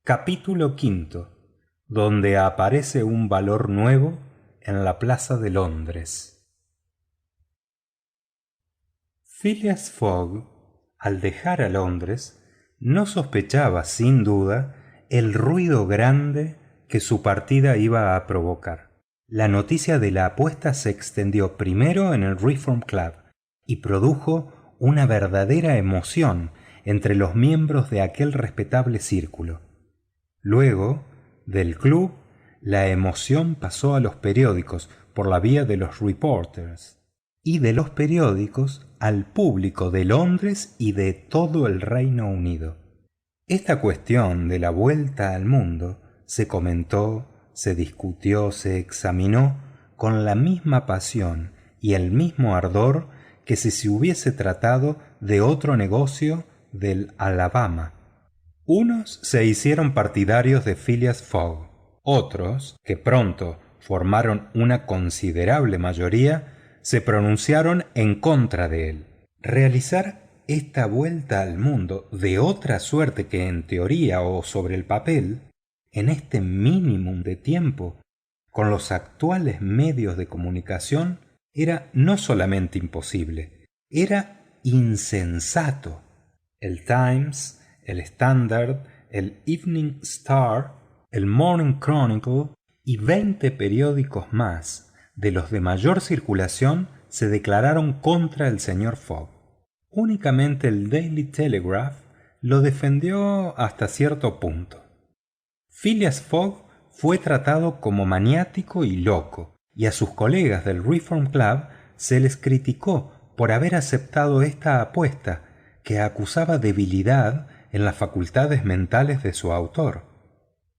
Capítulo V, donde aparece un valor nuevo en la Plaza de Londres. Phileas Fogg, al dejar a Londres, no sospechaba sin duda el ruido grande que su partida iba a provocar. La noticia de la apuesta se extendió primero en el Reform Club y produjo una verdadera emoción entre los miembros de aquel respetable círculo. Luego, del club, la emoción pasó a los periódicos por la vía de los reporters y de los periódicos al público de Londres y de todo el Reino Unido. Esta cuestión de la vuelta al mundo se comentó, se discutió, se examinó con la misma pasión y el mismo ardor que si se hubiese tratado de otro negocio del Alabama. Unos se hicieron partidarios de Phileas Fogg, otros, que pronto formaron una considerable mayoría, se pronunciaron en contra de él. Realizar esta vuelta al mundo de otra suerte que en teoría o sobre el papel, en este mínimo de tiempo, con los actuales medios de comunicación, era no solamente imposible, era insensato. El Times, el Standard, el Evening Star, el Morning Chronicle y 20 periódicos más de los de mayor circulación se declararon contra el señor Fogg. Únicamente el Daily Telegraph lo defendió hasta cierto punto. Phileas Fogg fue tratado como maniático y loco, y a sus colegas del Reform Club se les criticó por haber aceptado esta apuesta que acusaba debilidad en las facultades mentales de su autor.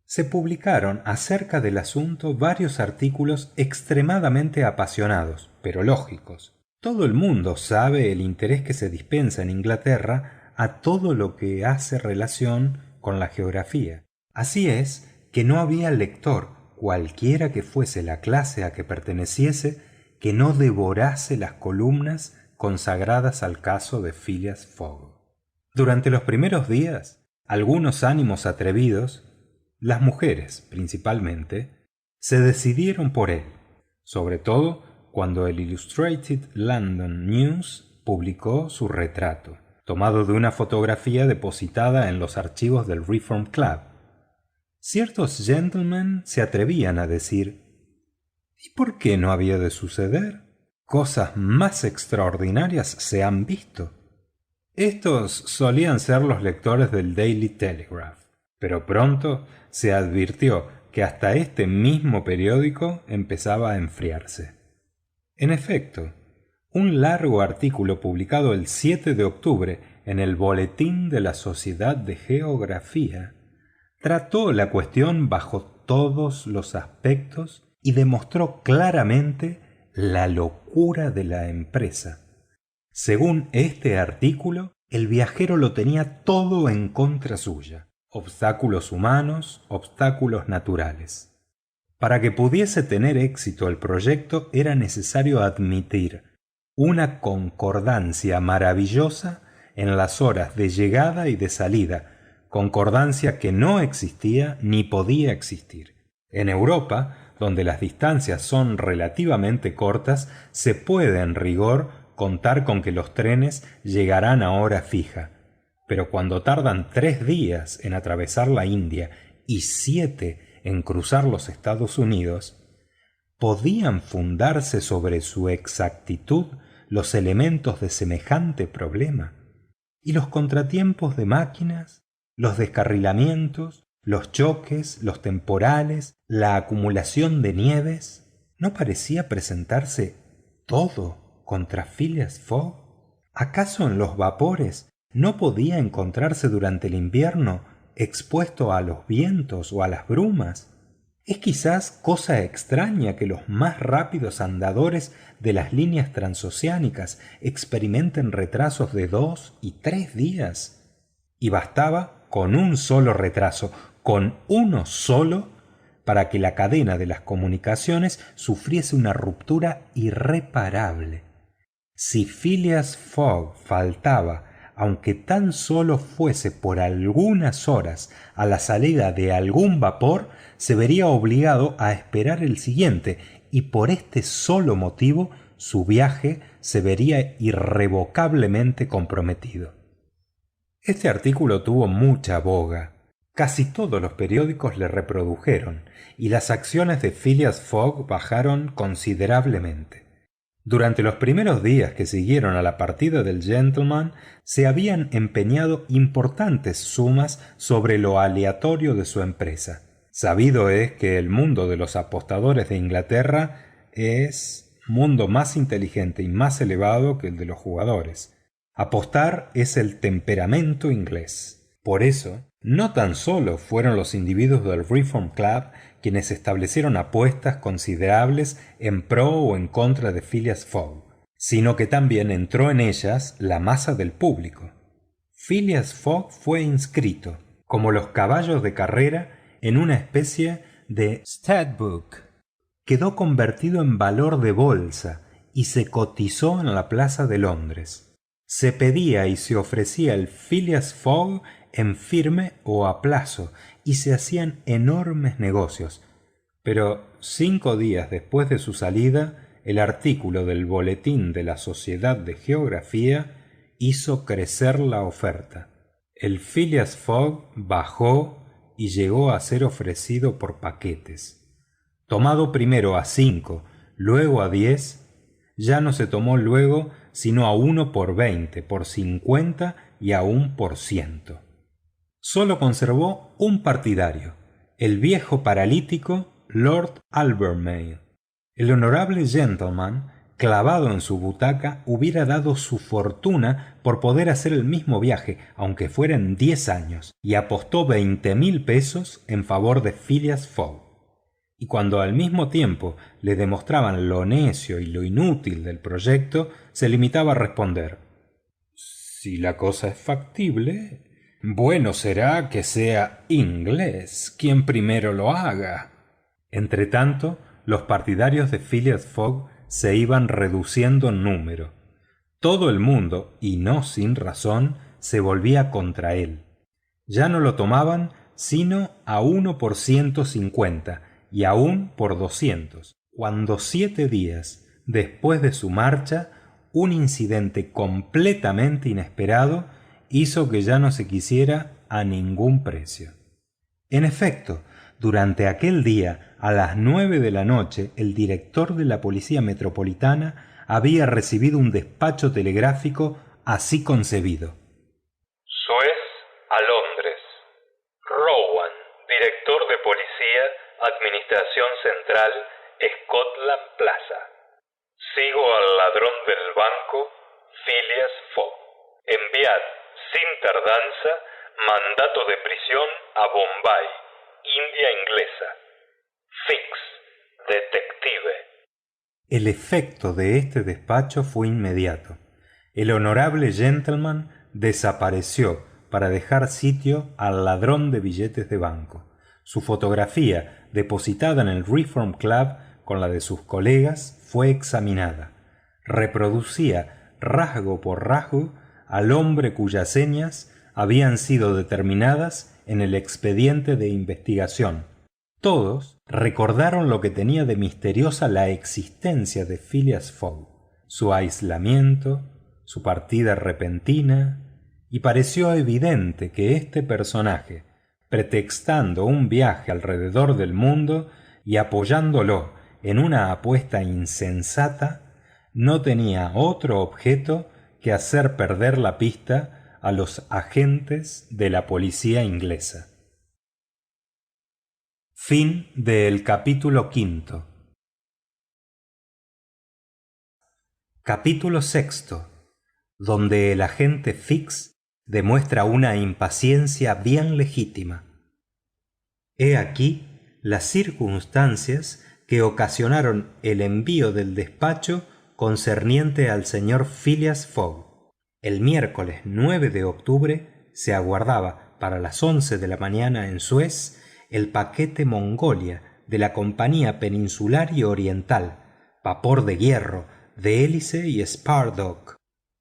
Se publicaron acerca del asunto varios artículos extremadamente apasionados, pero lógicos. Todo el mundo sabe el interés que se dispensa en Inglaterra a todo lo que hace relación con la geografía. Así es que no había lector, cualquiera que fuese la clase a que perteneciese, que no devorase las columnas consagradas al caso de Phileas Fogg. Durante los primeros días, algunos ánimos atrevidos, las mujeres principalmente, se decidieron por él, sobre todo cuando el Illustrated London News publicó su retrato, tomado de una fotografía depositada en los archivos del Reform Club. Ciertos gentlemen se atrevían a decir: ¿y por qué no había de suceder? Cosas más extraordinarias se han visto. Estos solían ser los lectores del Daily Telegraph, pero pronto se advirtió que hasta este mismo periódico empezaba a enfriarse. En efecto, un largo artículo publicado el 7 de octubre en el Boletín de la Sociedad de Geografía trató la cuestión bajo todos los aspectos y demostró claramente la locura de la empresa. Según este artículo, el viajero lo tenía todo en contra suya: obstáculos humanos, obstáculos naturales. Para que pudiese tener éxito el proyecto era necesario admitir una concordancia maravillosa en las horas de llegada y de salida, concordancia que no existía ni podía existir. En Europa, donde las distancias son relativamente cortas, se puede en rigor contar con que los trenes llegarán a hora fija, pero cuando tardan 3 días en atravesar la India y 7 en cruzar los Estados Unidos, ¿podían fundarse sobre su exactitud los elementos de semejante problema? Y los contratiempos de máquinas, los descarrilamientos, los choques, los temporales, la acumulación de nieves, ¿no parecía presentarse todo contra Phileas Fogg? ¿Acaso en los vapores no podía encontrarse durante el invierno expuesto a los vientos o a las brumas? Es quizás cosa extraña que los más rápidos andadores de las líneas transoceánicas experimenten retrasos de 2 y 3 días. Y bastaba con un solo retraso, con uno solo, para que la cadena de las comunicaciones sufriese una ruptura irreparable. Si Phileas Fogg faltaba aunque tan solo fuese por algunas horas a la salida de algún vapor, se vería obligado a esperar el siguiente, y por este solo motivo su viaje se vería irrevocablemente comprometido. Este artículo tuvo mucha boga. Casi todos los periódicos le reprodujeron, y las acciones de Phileas Fogg bajaron considerablemente. Durante los primeros días que siguieron a la partida del gentleman, se habían empeñado importantes sumas sobre lo aleatorio de su empresa. Sabido es que el mundo de los apostadores de Inglaterra es mundo más inteligente y más elevado que el de los jugadores. Apostar es el temperamento inglés. Por eso, no tan solo fueron los individuos del Reform Club quienes establecieron apuestas considerables en pro o en contra de Phileas Fogg, sino que también entró en ellas la masa del público. Phileas Fogg fue inscrito, como los caballos de carrera, en una especie de statbook. Quedó convertido en valor de bolsa y se cotizó en la plaza de Londres. Se pedía y se ofrecía el Phileas Fogg en firme o a plazo, y se hacían enormes negocios. Pero 5 días después de su salida, el artículo del Boletín de la Sociedad de Geografía hizo crecer la oferta. El Phileas Fogg bajó y llegó a ser ofrecido por paquetes. Tomado primero a 5, luego a 10, ya no se tomó luego sino a 1 por 20, por 50 y aún por 100. Solo conservó un partidario, el viejo paralítico Lord Albemarle. El honorable gentleman, clavado en su butaca, hubiera dado su fortuna por poder hacer el mismo viaje, aunque fueran 10 años, y apostó 20,000 pesos en favor de Phileas Fogg. Y cuando al mismo tiempo le demostraban lo necio y lo inútil del proyecto, se limitaba a responder: si la cosa es factible, bueno será que sea inglés quien primero lo haga. Entretanto, los partidarios de Phileas Fogg se iban reduciendo en número. Todo el mundo, y no sin razón, se volvía contra él. Ya no lo tomaban sino a 1 por 150 y aún por 200, cuando 7 días después de su marcha, un incidente completamente inesperado hizo que ya no se quisiera a ningún precio. En efecto, durante aquel día, a las 9 de la noche, el director de la Policía Metropolitana había recibido un despacho telegráfico así concebido: Suez a Londres. Rowan, director de policía, Administración Central, Scotland Plaza. Sigo al ladrón del banco, Phileas Fogg. Enviad, sin tardanza, mandato de prisión a Bombay, India Inglesa. Fix, detective. El efecto de este despacho fue inmediato. El honorable gentleman desapareció para dejar sitio al ladrón de billetes de banco. Su fotografía, depositada en el Reform Club con la de sus colegas, fue examinada. Reproducía rasgo por rasgo al hombre cuyas señas habían sido determinadas en el expediente de investigación. Todos recordaron lo que tenía de misteriosa la existencia de Phileas Fogg, su aislamiento, su partida repentina, y pareció evidente que este personaje, pretextando un viaje alrededor del mundo y apoyándolo en una apuesta insensata, no tenía otro objeto que hacer perder la pista a los agentes de la policía inglesa. Fin del capítulo 5. Capítulo 6, donde el agente Fix demuestra una impaciencia bien legítima. He aquí las circunstancias que ocasionaron el envío del despacho concerniente al señor Phileas Fogg. El miércoles 9 de octubre se aguardaba para las 11 de la mañana en Suez el paquete Mongolia de la Compañía Peninsular y Oriental, vapor de hierro, de hélice y spar-dock,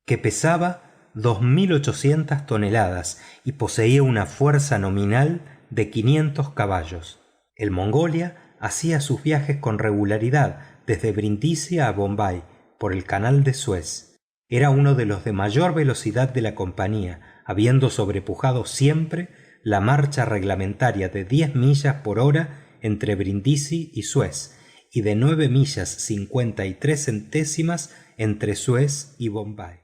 que pesaba 2.800 toneladas y poseía una fuerza nominal de 500 caballos. El Mongolia hacía sus viajes con regularidad desde Brindisi a Bombay por el canal de Suez. Era uno de los de mayor velocidad de la compañía, habiendo sobrepujado siempre la marcha reglamentaria de 10 millas por hora entre Brindisi y Suez y de 9 millas 53 centésimas entre Suez y Bombay.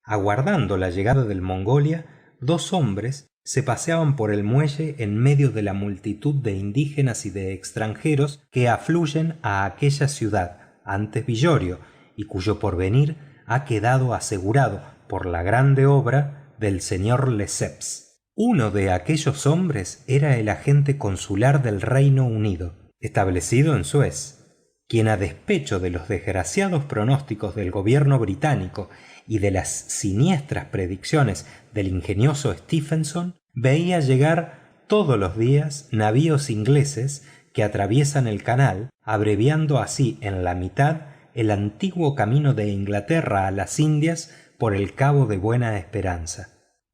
Aguardando la llegada del Mongolia, dos hombres se paseaban por el muelle en medio de la multitud de indígenas y de extranjeros que afluyen a aquella ciudad, antes villorio, y cuyo porvenir ha quedado asegurado por la grande obra del señor Lesseps. Uno de aquellos hombres era el agente consular del Reino Unido, establecido en Suez, quien, a despecho de los desgraciados pronósticos del gobierno británico y de las siniestras predicciones del ingenioso Stephenson, veía llegar todos los días navíos ingleses que atraviesan el canal, abreviando así en la mitad el antiguo camino de Inglaterra a las Indias por el Cabo de Buena Esperanza.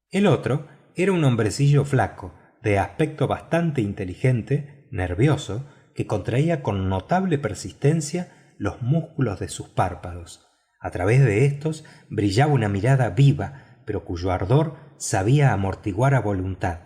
El otro era un hombrecillo flaco, de aspecto bastante inteligente, nervioso, que contraía con notable persistencia los músculos de sus párpados. A través de estos brillaba una mirada viva, pero cuyo ardor sabía amortiguar a voluntad.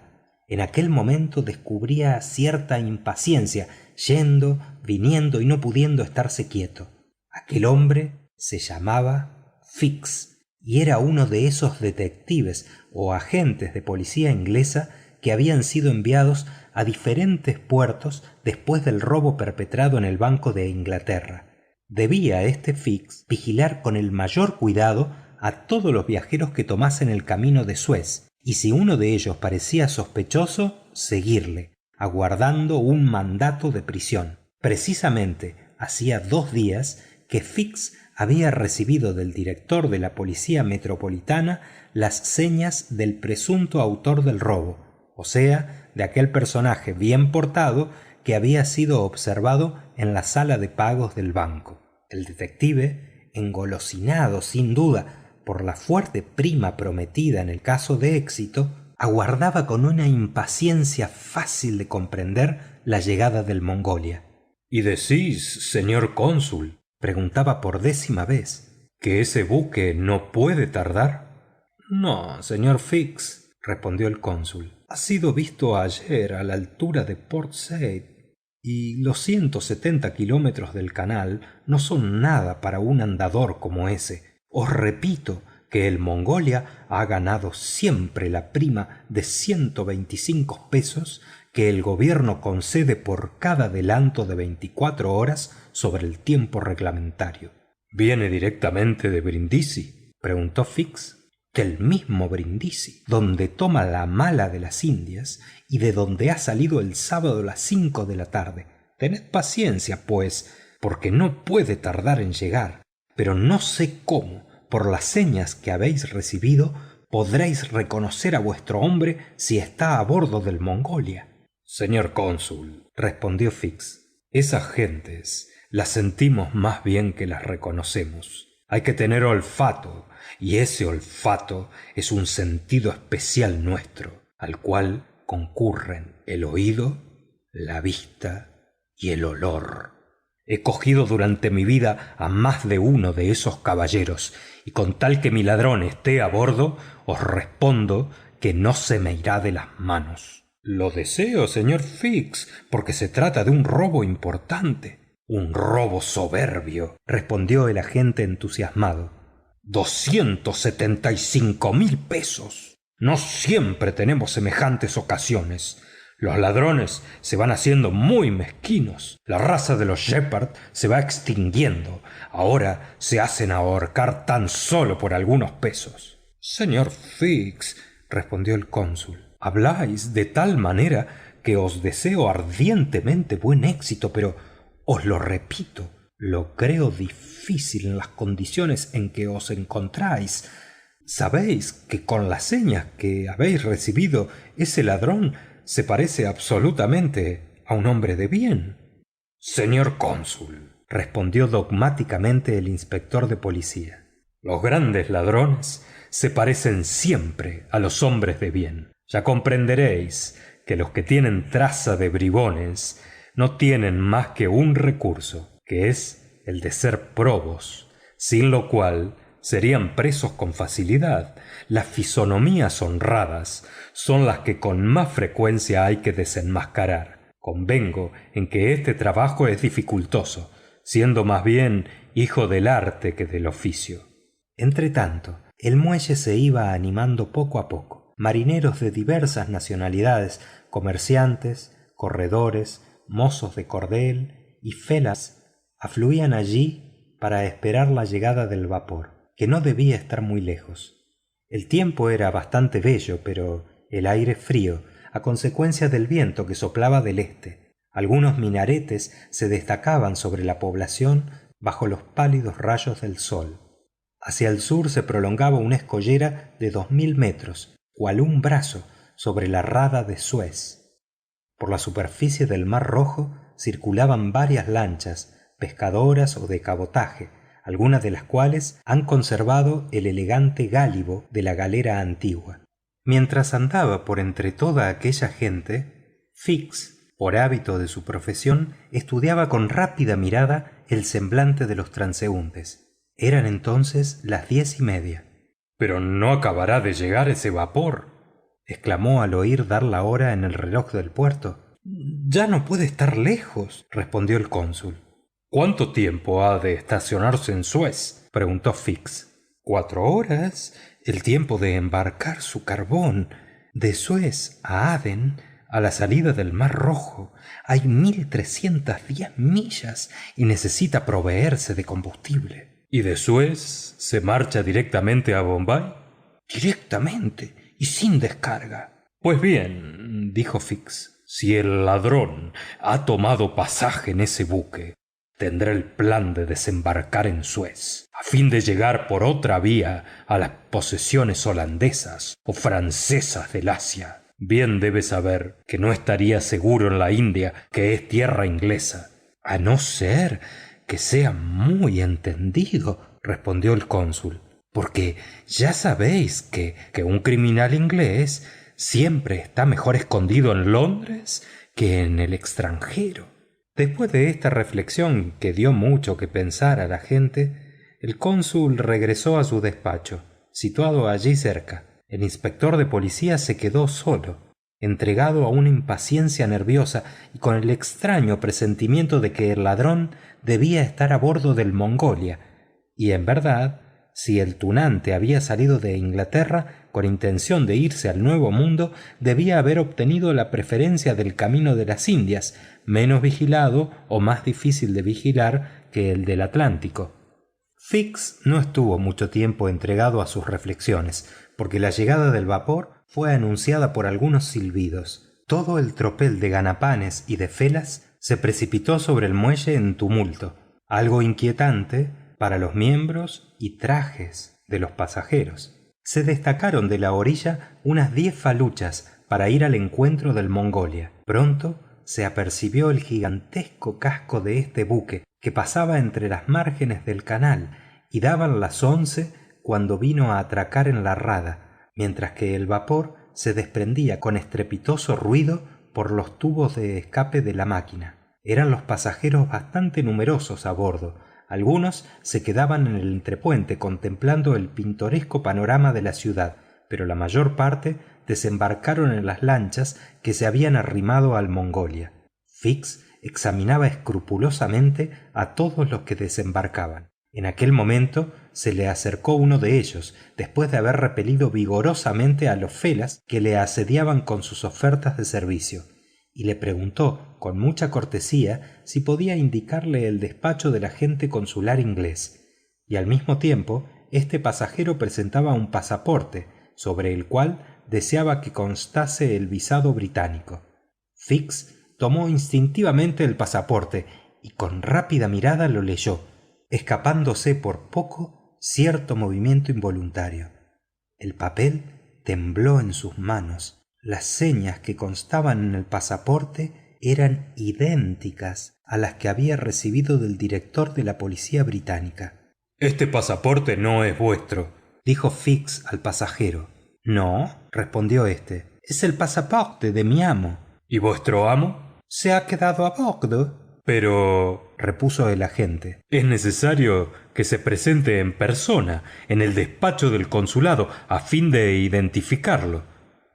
En aquel momento descubría cierta impaciencia, yendo, viniendo y no pudiendo estarse quieto. Aquel hombre se llamaba Fix y era uno de esos detectives o agentes de policía inglesa que habían sido enviados a diferentes puertos después del robo perpetrado en el Banco de Inglaterra. Debía este Fix vigilar con el mayor cuidado a todos los viajeros que tomasen el camino de Suez, y si uno de ellos parecía sospechoso, seguirle, aguardando un mandato de prisión. Precisamente hacía 2 días que Fix había recibido del director de la Policía Metropolitana las señas del presunto autor del robo, o sea, de aquel personaje bien portado que había sido observado en la sala de pagos del banco. El detective, engolosinado sin duda por la fuerte prima prometida en el caso de éxito, aguardaba con una impaciencia fácil de comprender la llegada del Mongolia. —¿Y decís, señor cónsul preguntaba por 10ª vez, que ese buque no puede tardar? —No, señor Fix —respondió el cónsul—, ha sido visto ayer a la altura de Port Said, y los 170 kilómetros del canal no son nada para un andador como ese. Os repito que el Mongolia ha ganado siempre la prima de 125 pesos que el gobierno concede por cada adelanto de 24 horas sobre el tiempo reglamentario. —¿Viene directamente de Brindisi? —preguntó Fix. —Del mismo Brindisi, donde toma la mala de las Indias y de donde ha salido el sábado a las 5 de la tarde. Tened paciencia, pues, porque no puede tardar en llegar, pero no sé cómo, por las señas que habéis recibido, podréis reconocer a vuestro hombre si está a bordo del Mongolia. —Señor cónsul —respondió Fix—, esas gentes las sentimos más bien que las reconocemos. Hay que tener olfato, y ese olfato es un sentido especial nuestro, al cual concurren el oído, la vista y el olor. He cogido durante mi vida a más de uno de esos caballeros, y con tal que mi ladrón esté a bordo, os respondo que no se me irá de las manos. —Lo deseo, señor Fix, porque se trata de un robo importante. —Un robo soberbio —respondió el agente entusiasmado—. 275.000 pesos. No siempre tenemos semejantes ocasiones. Los ladrones se van haciendo muy mezquinos. La raza de los Shepherd se va extinguiendo. Ahora se hacen ahorcar tan solo por algunos pesos. —Señor Fix —respondió el cónsul—, habláis de tal manera que os deseo ardientemente buen éxito, pero os lo repito, lo creo difícil en las condiciones en que os encontráis. Sabéis que con las señas que habéis recibido ese ladrón se parece absolutamente a un hombre de bien. —Señor cónsul —respondió dogmáticamente el inspector de policía—, los grandes ladrones se parecen siempre a los hombres de bien. Ya comprenderéis que los que tienen traza de bribones no tienen más que un recurso, que es el de ser probos, sin lo cual serían presos con facilidad. Las fisonomías honradas son las que con más frecuencia hay que desenmascarar. Convengo en que este trabajo es dificultoso, siendo más bien hijo del arte que del oficio. Entretanto, el muelle se iba animando poco a poco. Marineros de diversas nacionalidades, comerciantes, corredores, mozos de cordel y felas afluían allí para esperar la llegada del vapor, que no debía estar muy lejos. El tiempo era bastante bello, pero el aire frío, a consecuencia del viento que soplaba del este. Algunos minaretes se destacaban sobre la población bajo los pálidos rayos del sol. Hacia el sur se prolongaba una escollera de 2000 metros, cual un brazo sobre la rada de Suez. Por la superficie del Mar Rojo circulaban varias lanchas, pescadoras o de cabotaje, algunas de las cuales han conservado el elegante gálibo de la galera antigua. Mientras andaba por entre toda aquella gente, Fix, por hábito de su profesión, estudiaba con rápida mirada el semblante de los transeúntes. Eran entonces las 10:30. «Pero no acabará de llegar ese vapor», exclamó al oír dar la hora en el reloj del puerto. «Ya no puede estar lejos», respondió el cónsul. «¿Cuánto tiempo ha de estacionarse en Suez?», preguntó Fix. 4 horas, el tiempo de embarcar su carbón. De Suez a Adén, a la salida del Mar Rojo, hay 1310 millas y necesita proveerse de combustible. ¿Y de Suez se marcha directamente a Bombay? Directamente y sin descarga. Pues bien, dijo Fix, si el ladrón ha tomado pasaje en ese buque, tendrá el plan de desembarcar en Suez, a fin de llegar por otra vía a las posesiones holandesas o francesas del Asia. Bien debe saber que no estaría seguro en la India, que es tierra inglesa. A no ser que sea muy entendido, respondió el cónsul, porque ya sabéis que un criminal inglés siempre está mejor escondido en Londres que en el extranjero. Después de esta reflexión, que dio mucho que pensar a la gente, el cónsul regresó a su despacho, situado allí cerca. El inspector de policía se quedó solo, entregado a una impaciencia nerviosa y con el extraño presentimiento de que el ladrón debía estar a bordo del Mongolia. Y en verdad, si el tunante había salido de Inglaterra con intención de irse al Nuevo Mundo, debía haber obtenido la preferencia del camino de las Indias, menos vigilado o más difícil de vigilar que el del Atlántico. Fix no estuvo mucho tiempo entregado a sus reflexiones, porque la llegada del vapor fue anunciada por algunos silbidos. Todo el tropel de ganapanes y de felas se precipitó sobre el muelle en tumulto, algo inquietante para los miembros y trajes de los pasajeros. Se destacaron de la orilla unas 10 faluchas para ir al encuentro del Mongolia. Pronto se apercibió el gigantesco casco de este buque que pasaba entre las márgenes del canal y daban las 11 cuando vino a atracar en la rada, mientras que el vapor se desprendía con estrepitoso ruido por los tubos de escape de la máquina. Eran los pasajeros bastante numerosos a bordo. Algunos se quedaban en el entrepuente contemplando el pintoresco panorama de la ciudad, pero la mayor parte desembarcaron en las lanchas que se habían arrimado al Mongolia. Fix examinaba escrupulosamente a todos los que desembarcaban. En aquel momento se le acercó uno de ellos, después de haber repelido vigorosamente a los felas que le asediaban con sus ofertas de servicio, y le preguntó con mucha cortesía si podía indicarle el despacho del agente consular inglés. Y al mismo tiempo este pasajero presentaba un pasaporte sobre el cual deseaba que constase el visado británico. Fix tomó instintivamente el pasaporte y con rápida mirada lo leyó, escapándose por poco cierto movimiento involuntario. El papel tembló en sus manos. Las señas que constaban en el pasaporte eran idénticas a las que había recibido del director de la policía británica. «Este pasaporte no es vuestro», dijo Fix al pasajero. No, respondió éste, es el pasaporte de mi amo. ¿Y vuestro amo? Se ha quedado a bordo. Pero, repuso el agente, es necesario que se presente en persona en el despacho del consulado a fin de identificarlo.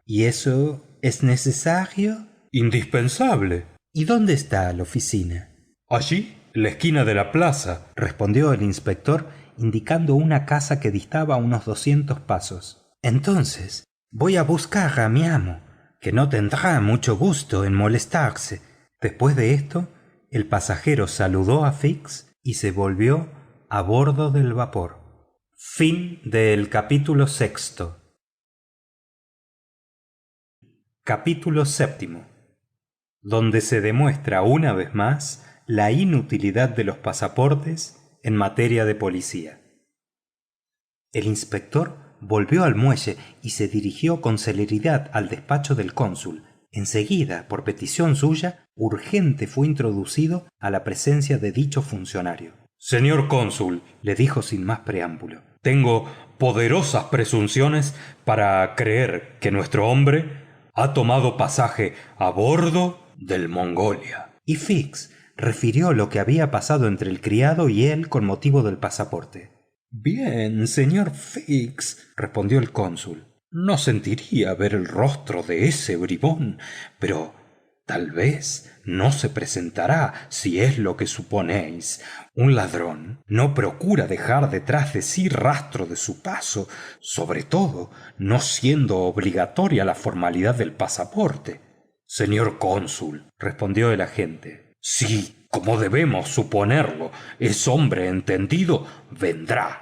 ¿Y eso es necesario? Indispensable. ¿Y dónde está la oficina? Allí, en la esquina de la plaza, respondió el inspector, indicando una casa que distaba unos 200 pasos. Entonces, voy a buscar a mi amo, que no tendrá mucho gusto en molestarse. Después de esto, el pasajero saludó a Fix y se volvió a bordo del vapor. Fin del capítulo 6. Capítulo 7. Donde se demuestra una vez más la inutilidad de los pasaportes en materia de policía. El inspector volvió al muelle y se dirigió con celeridad al despacho del cónsul. Enseguida, por petición suya, urgente fue introducido a la presencia de dicho funcionario. Señor cónsul, le dijo sin más preámbulo, tengo poderosas presunciones para creer que nuestro hombre ha tomado pasaje a bordo del Mongolia. Y Fix refirió lo que había pasado entre el criado y él con motivo del pasaporte. Bien, señor Fix, respondió el cónsul, no sentiría ver el rostro de ese bribón, pero tal vez no se presentará si es lo que suponéis. Un ladrón no procura dejar detrás de sí rastro de su paso, sobre todo no siendo obligatoria la formalidad del pasaporte. Señor cónsul, respondió el agente, si, como debemos suponerlo, es hombre entendido, vendrá.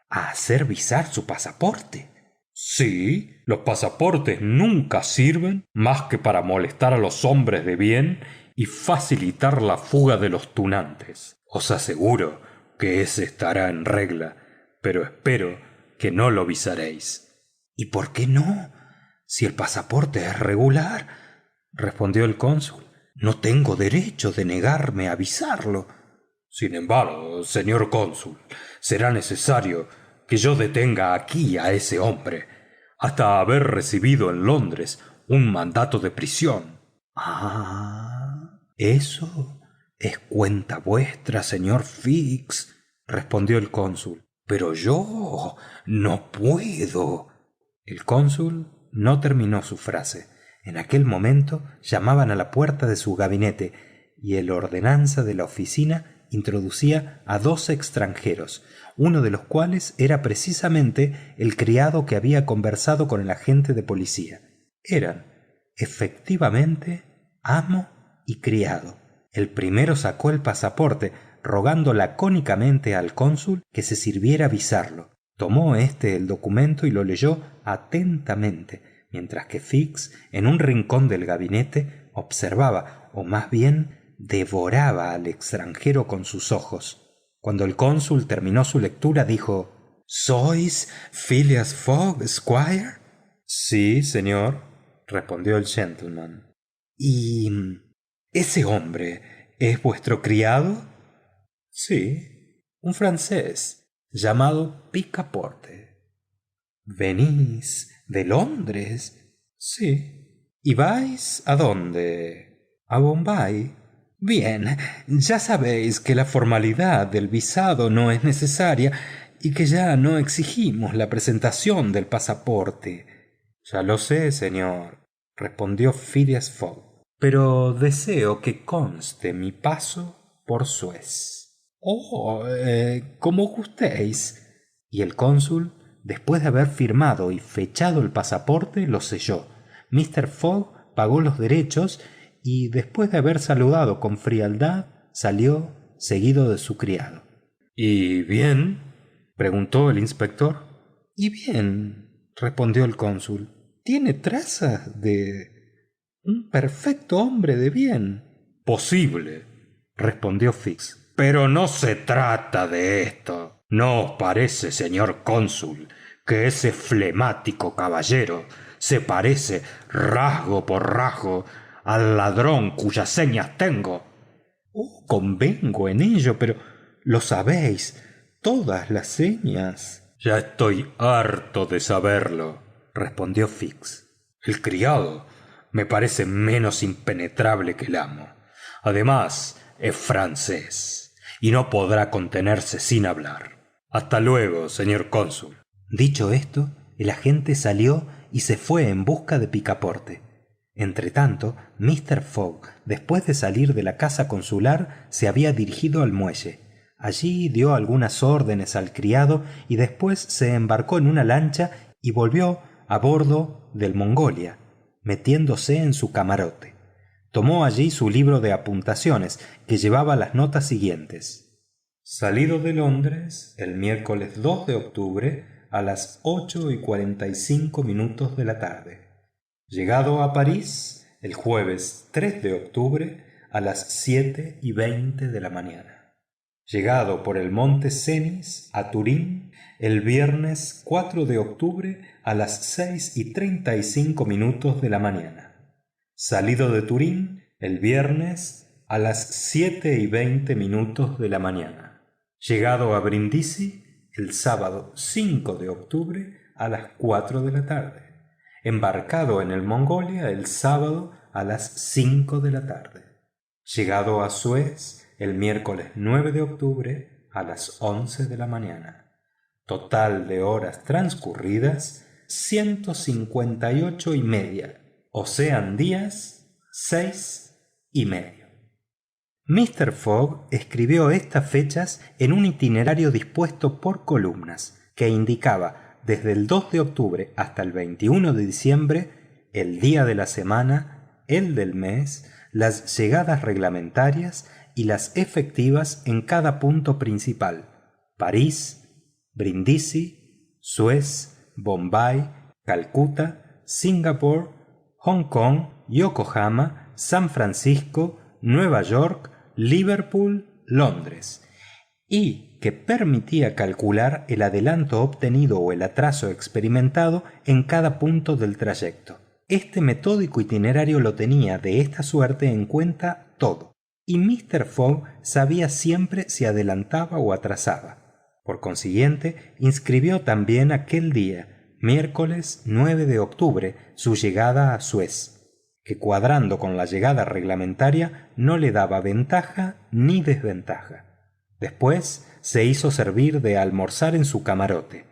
¿A hacer visar su pasaporte? Sí, los pasaportes nunca sirven más que para molestar a los hombres de bien y facilitar la fuga de los tunantes. Os aseguro que ese estará en regla, pero espero que no lo visaréis. ¿Y por qué no? Si el pasaporte es regular, respondió el cónsul, no tengo derecho de negarme a visarlo. Sin embargo, señor cónsul, será necesario que yo detenga aquí a ese hombre hasta haber recibido en Londres un mandato de prisión. Ah, eso es cuenta vuestra, señor Fix, respondió el cónsul, pero yo no puedo. El cónsul no terminó su frase. En aquel momento llamaban a la puerta de su gabinete y el ordenanza de la oficina introducía a 2 extranjeros, uno de los cuales era precisamente el criado que había conversado con el agente de policía. Eran, efectivamente, amo y criado. El primero sacó el pasaporte, rogando lacónicamente al cónsul que se sirviera visarlo. Tomó éste el documento y lo leyó atentamente, mientras que Fix, en un rincón del gabinete, observaba, o más bien devoraba al extranjero con sus ojos. Cuando el cónsul terminó su lectura, dijo: ¿Sois Phileas Fogg, Squire? Sí, señor, respondió el gentleman. ¿Y ese hombre es vuestro criado? Sí, un francés llamado Picaporte. ¿Venís de Londres? Sí. ¿Y vais a dónde? ¿A Bombay? Bien, ya sabéis que la formalidad del visado no es necesaria y que ya no exigimos la presentación del pasaporte. Ya lo sé, señor, respondió Phileas Fogg, pero deseo que conste mi paso por Suez. Oh, como gustéis. Y el cónsul, después de haber firmado y fechado el pasaporte, lo selló. Mr. Fogg pagó los derechos y, después de haber saludado con frialdad, salió seguido de su criado. ¿Y bien?, preguntó el inspector. Y bien, respondió el cónsul, tiene trazas de un perfecto hombre de bien. Posible, respondió Fix, pero no se trata de esto. ¿No os parece, señor cónsul, que ese flemático caballero se parece rasgo por rasgo al ladrón cuyas señas tengo? Convengo en ello, pero lo sabéis, todas las señas. Ya estoy harto de saberlo, respondió Fix. El criado me parece menos impenetrable que el amo. Además, es francés y no podrá contenerse sin hablar. Hasta luego, señor cónsul. Dicho esto, el agente salió y se fue en busca de Picaporte. Entretanto, Mr. Fogg, después de salir de la casa consular, se había dirigido al muelle. Allí dio algunas órdenes al criado y después se embarcó en una lancha y volvió a bordo del Mongolia, metiéndose en su camarote. Tomó allí su libro de apuntaciones, que llevaba las notas siguientes: salido de Londres el miércoles 2 de octubre a las 8:45 de la tarde. Llegado a París el jueves 3 de octubre a las 7:20 de la mañana. Llegado por el monte Cenis a Turín el viernes 4 de octubre a las 6:35 de la mañana. Salido de Turín el viernes a las 7:20 de la mañana. Llegado a Brindisi el sábado 5 de octubre a las 4 de la tarde. Embarcado en el Mongolia el sábado a las 5 de la tarde. Llegado a Suez el miércoles 9 de octubre a las 11 de la mañana. Total de horas transcurridas 158:30, o sean días 6:30. Mr. Fogg escribió estas fechas en un itinerario dispuesto por columnas que indicaba desde el 2 de octubre hasta el 21 de diciembre el día de la semana, el del mes, las llegadas reglamentarias y las efectivas en cada punto principal: París, Brindisi, Suez, Bombay, Calcuta, Singapur, Hong Kong, Yokohama, San Francisco, Nueva York, Liverpool, Londres, y que permitía calcular el adelanto obtenido o el atraso experimentado en cada punto del trayecto. Este metódico itinerario lo tenía de esta suerte en cuenta todo, y Mr. Fogg sabía siempre si adelantaba o atrasaba. Por consiguiente, inscribió también aquel día, miércoles 9 de octubre, su llegada a Suez, que cuadrando con la llegada reglamentaria no le daba ventaja ni desventaja. Después se hizo servir de almorzar en su camarote.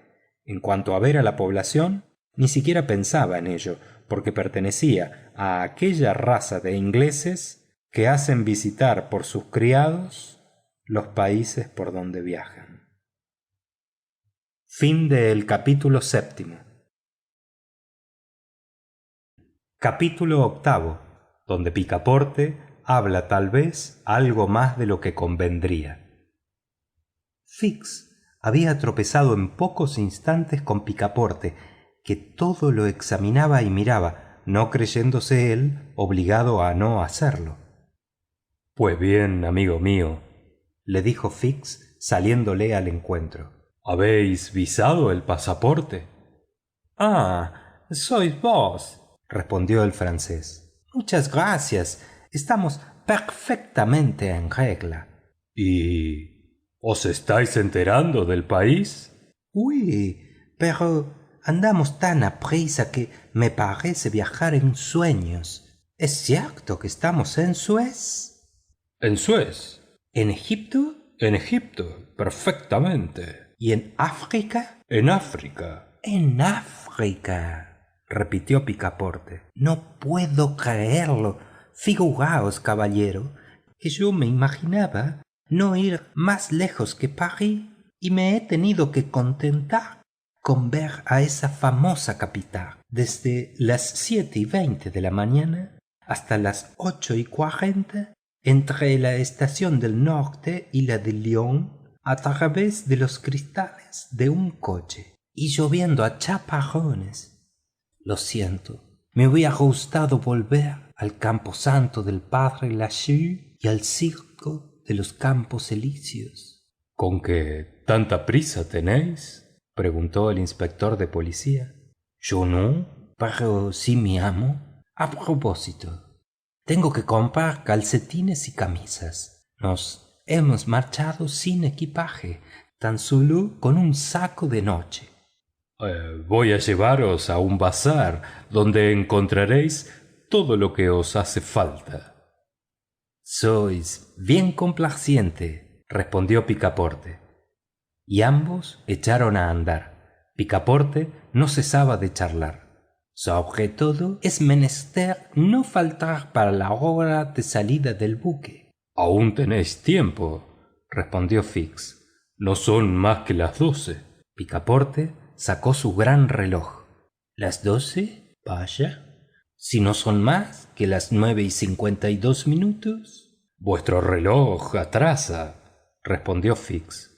En cuanto a ver a la población, ni siquiera pensaba en ello, porque pertenecía a aquella raza de ingleses que hacen visitar por sus criados los países por donde viajan. Fin del capítulo 7. Capítulo 8, donde Picaporte habla tal vez algo más de lo que convendría. Fix había tropezado en pocos instantes con Picaporte, que todo lo examinaba y miraba, no creyéndose él obligado a no hacerlo. Pues bien, amigo mío, le dijo Fix saliéndole al encuentro. ¿Habéis visado el pasaporte? Ah, sois vos, respondió el francés. Muchas gracias, estamos perfectamente en regla. ¿Y os estáis enterando del país? Oui, pero andamos tan aprisa que me parece viajar en sueños. ¿Es cierto que estamos en Suez? ¿En Suez? ¿En Egipto? En Egipto, perfectamente. ¿Y en África? En África. En África, repitió Picaporte. No puedo creerlo. Figuraos, caballero, que yo me imaginaba no ir más lejos que París y me he tenido que contentar con ver a esa famosa capital desde las 7:20 de la mañana hasta las 8:40 entre la estación del norte y la de Lyon a través de los cristales de un coche y lloviendo a chaparrones. Lo siento, me hubiera gustado volver al camposanto del padre Lachaux y al circo de los Campos Elíseos. ¿Con qué tanta prisa tenéis?, preguntó el inspector de policía. Yo no, pero sí mi amo. A propósito, tengo que comprar calcetines y camisas. Nos hemos marchado sin equipaje. tan solo con un saco de noche. Voy a llevaros a un bazar donde encontraréis todo lo que os hace falta. Sois bien complaciente, respondió Picaporte. Y ambos echaron a andar. Picaporte no cesaba de charlar. Sobre todo es menester no faltar para la hora de salida del buque. Aún tenéis tiempo, respondió Fix. No son más que las 12. Picaporte sacó su gran reloj. ¿Las 12? Vaya. Si no son más que las 9:52. Vuestro reloj atrasa, respondió Fix.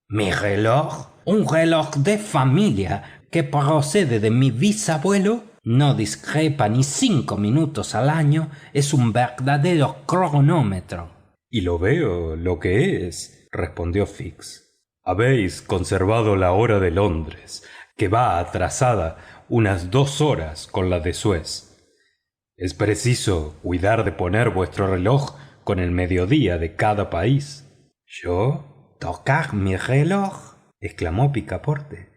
¿Mi reloj? Un reloj de familia que procede de mi bisabuelo. No discrepa ni 5 minutos al año. Es un verdadero cronómetro. Y lo veo lo que es, respondió Fix. Habéis conservado la hora de Londres, que va atrasada unas 2 horas con la de Suez. Es preciso cuidar de poner vuestro reloj con el mediodía de cada país. ¿Yo? ¿Tocar mi reloj? Exclamó Picaporte.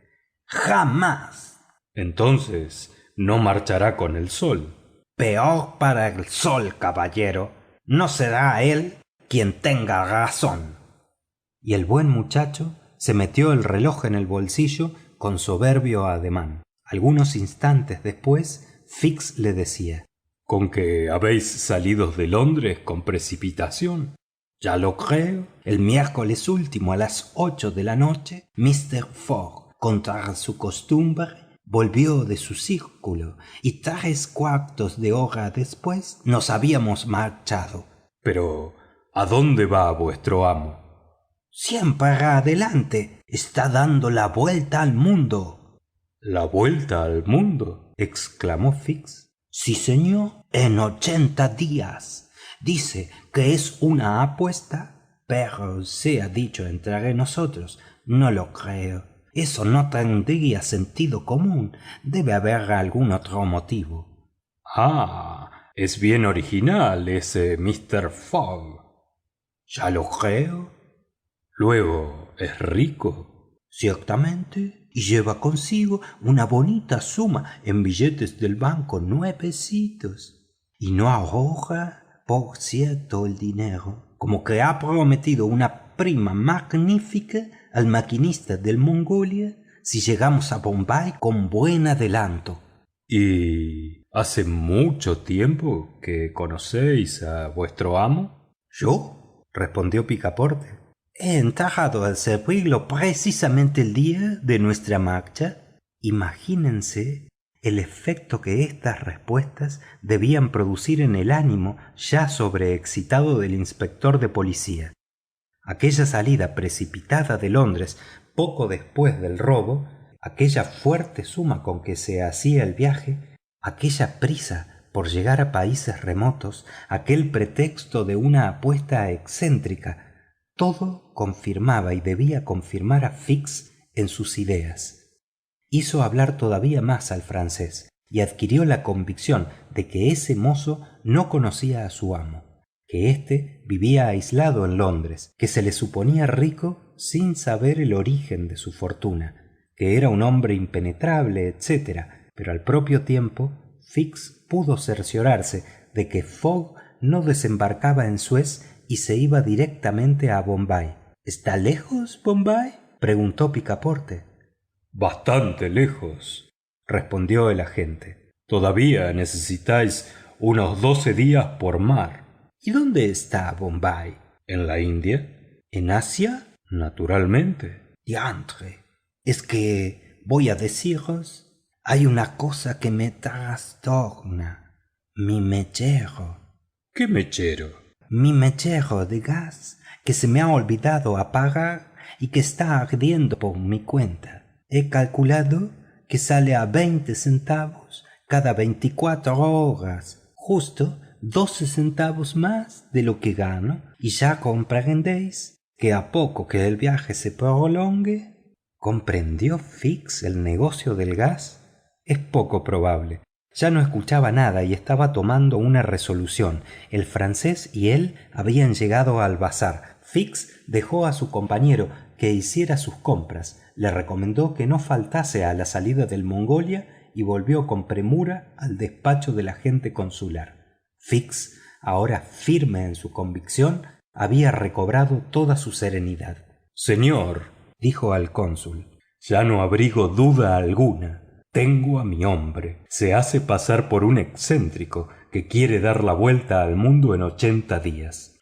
¡Jamás! Entonces no marchará con el sol. Peor para el sol, caballero. No será él quien tenga razón. Y el buen muchacho se metió el reloj en el bolsillo con soberbio ademán. Algunos instantes después, Fix le decía: ¿Con que habéis salido de Londres con precipitación? Ya lo creo. El miércoles último a las 8 de la noche, Mr. Fogg, contra su costumbre, volvió de su círculo y 3/4 de hora después nos habíamos marchado. Pero, ¿a dónde va vuestro amo? Siempre adelante. Está dando la vuelta al mundo. ¿La vuelta al mundo? Exclamó Fix. Sí, señor, en 80 días. Dice que es una apuesta, pero sea dicho entre nosotros, no lo creo. Eso no tendría sentido común. Debe haber algún otro motivo. Ah, es bien original ese Mr. Fogg. Ya lo creo. Luego, ¿es rico? Ciertamente, y lleva consigo una bonita suma en billetes del banco nuevecitos. Y no arroja, por cierto, el dinero, como que ha prometido una prima magnífica al maquinista del Mongolia si llegamos a Bombay con buen adelanto. ¿Y hace mucho tiempo que conocéis a vuestro amo? ¿Yo? Respondió Picaporte. He entrado al servirlo precisamente el día de nuestra marcha. Imagínense el efecto que estas respuestas debían producir en el ánimo ya sobreexcitado del inspector de policía. Aquella salida precipitada de Londres poco después del robo, aquella fuerte suma con que se hacía el viaje, aquella prisa por llegar a países remotos, aquel pretexto de una apuesta excéntrica, todo confirmaba y debía confirmar a Fix en sus ideas. Hizo hablar todavía más al francés y adquirió la convicción de que ese mozo no conocía a su amo, que éste vivía aislado en Londres, que se le suponía rico sin saber el origen de su fortuna, que era un hombre impenetrable, etc. Pero al propio tiempo, Fix pudo cerciorarse de que Fogg no desembarcaba en Suez y se iba directamente a Bombay. ¿Está lejos Bombay?, preguntó Picaporte. Bastante lejos, respondió el agente. Todavía necesitáis unos 12 días por mar. ¿Y dónde está Bombay? ¿En la India? ¿En Asia? Naturalmente. Diantre. Es que, voy a deciros, hay una cosa que me trastorna. Mi mechero. ¿Qué mechero? Mi mechero de gas, que se me ha olvidado apagar y que está ardiendo por mi cuenta. He calculado que sale a 20 centavos cada 24 horas, justo 12 centavos más de lo que gano, y ya comprendéis que a poco que el viaje se prolongue. ¿Comprendió Fix el negocio del gas? Es poco probable. Ya no escuchaba nada y estaba tomando una resolución. El francés y él habían llegado al bazar. Fix dejó a su compañero que hiciera sus compras, le recomendó que no faltase a la salida del Mongolia y volvió con premura al despacho del agente consular. Fix, ahora firme en su convicción, había recobrado toda su serenidad. «Señor», dijo al cónsul, «ya no abrigo duda alguna. Tengo a mi hombre. Se hace pasar por un excéntrico que quiere dar la vuelta al mundo en 80 días».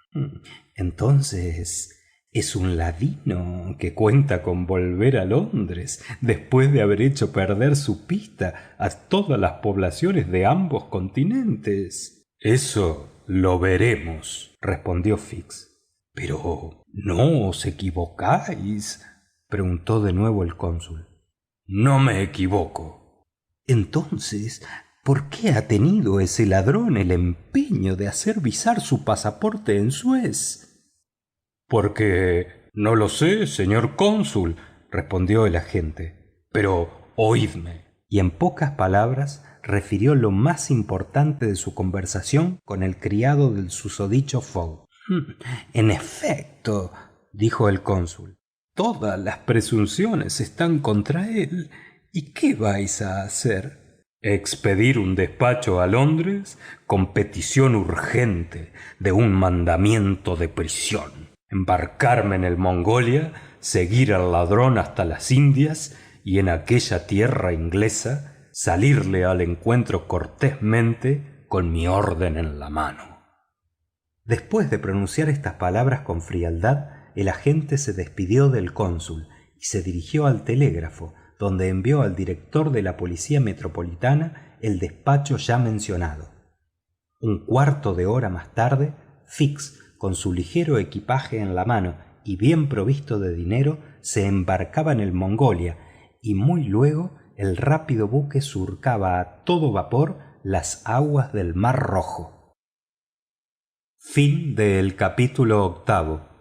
«Entonces es un ladino que cuenta con volver a Londres después de haber hecho perder su pista a todas las poblaciones de ambos continentes». «Eso lo veremos», respondió Fix. «Pero no os equivocáis», preguntó de nuevo el cónsul. «No me equivoco». «Entonces, ¿por qué ha tenido ese ladrón el empeño de hacer visar su pasaporte en Suez?» «Porque no lo sé, señor cónsul», respondió el agente. «Pero oídme». Y en pocas palabras refirió lo más importante de su conversación con el criado del susodicho Fogg. «En efecto», dijo el cónsul, «todas las presunciones están contra él. ¿Y qué vais a hacer?» «Expedir un despacho a Londres con petición urgente de un mandamiento de prisión, embarcarme en el Mongolia, seguir al ladrón hasta las Indias y en aquella tierra inglesa salirle al encuentro cortésmente con mi orden en la mano». Después de pronunciar estas palabras con frialdad, el agente se despidió del cónsul y se dirigió al telégrafo, donde envió al director de la policía metropolitana el despacho ya mencionado. Un cuarto de hora más tarde, Fix, con su ligero equipaje en la mano y bien provisto de dinero, se embarcaba en el Mongolia, y muy luego el rápido buque surcaba a todo vapor las aguas del Mar Rojo. Fin del capítulo 8.